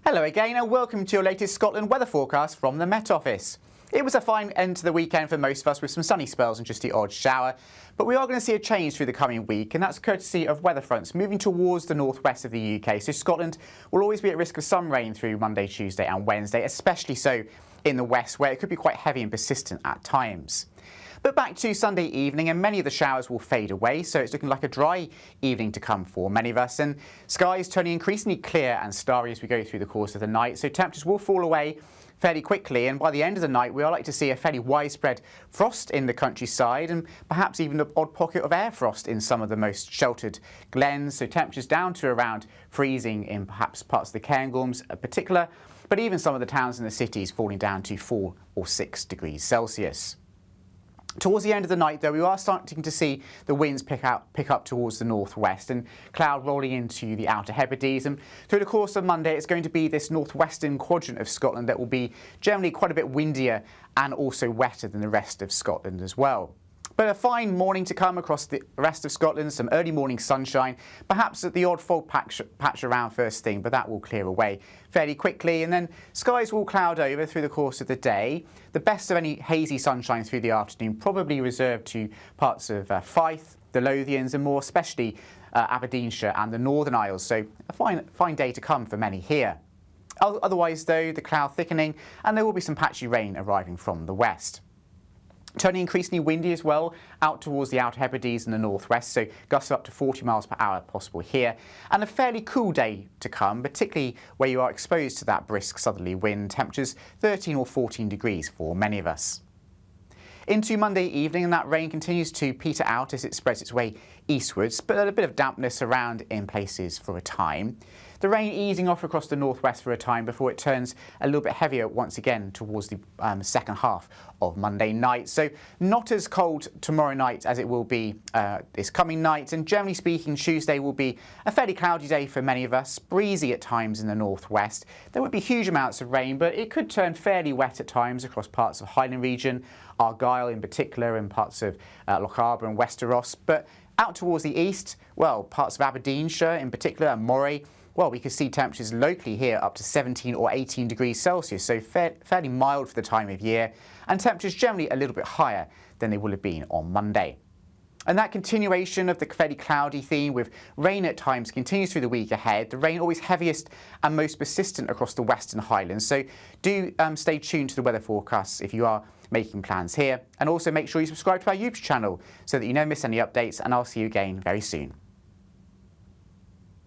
Hello again and welcome to your latest Scotland weather forecast from the Met Office. It was a fine end to the weekend for most of us with some sunny spells and just the odd shower, but we are going to see a change through the coming week, and that's courtesy of weather fronts moving towards the northwest of the UK. So Scotland will always be at risk of some rain through Monday, Tuesday and Wednesday, especially so in the west where it could be quite heavy and persistent at times. But back to Sunday evening, and many of the showers will fade away, so it's looking like a dry evening to come for many of us, and skies turning increasingly clear and starry as we go through the course of the night, so temperatures will fall away fairly quickly, and by the end of the night we are likely to see a fairly widespread frost in the countryside and perhaps even an odd pocket of air frost in some of the most sheltered glens, so temperatures down to around freezing in perhaps parts of the Cairngorms in particular, but even some of the towns and the cities falling down to 4 or 6 degrees Celsius. Towards the end of the night, though, we are starting to see the winds pick up towards the northwest and cloud rolling into the Outer Hebrides. And through the course of Monday, it's going to be this northwestern quadrant of Scotland that will be generally quite a bit windier and also wetter than the rest of Scotland as well. But a fine morning to come across the rest of Scotland, some early morning sunshine, perhaps the odd fog patch around first thing, but that will clear away fairly quickly, and then skies will cloud over through the course of the day. The best of any hazy sunshine through the afternoon probably reserved to parts of Fife, the Lothians and more especially Aberdeenshire and the Northern Isles, so a fine day to come for many here. Otherwise though, the cloud thickening and there will be some patchy rain arriving from the west. Turning increasingly windy as well out towards the Outer Hebrides and the northwest, so gusts up to 40 miles per hour possible here. And a fairly cool day to come, particularly where you are exposed to that brisk southerly wind, temperatures 13 or 14 degrees for many of us. Into Monday evening, and that rain continues to peter out as it spreads its way eastwards, but a bit of dampness around in places for a time. The rain easing off across the northwest for a time before it turns a little bit heavier once again towards the second half of Monday night. So not as cold tomorrow night as it will be this coming night, and generally speaking Tuesday will be a fairly cloudy day for many of us, breezy at times in the northwest. There won't be huge amounts of rain, but it could turn fairly wet at times across parts of Highland region, Argyll in particular, and parts of Lochaber and Westeros. But out towards the east, well, parts of Aberdeenshire in particular and Moray, well, we could see temperatures locally here up to 17 or 18 degrees Celsius, so fairly mild for the time of year, and temperatures generally a little bit higher than they will have been on Monday. And that continuation of the fairly cloudy theme with rain at times continues through the week ahead. The rain always heaviest and most persistent across the Western Highlands, so do stay tuned to the weather forecasts if you are making plans here, and also make sure you subscribe to our YouTube channel so that you never miss any updates, and I'll see you again very soon.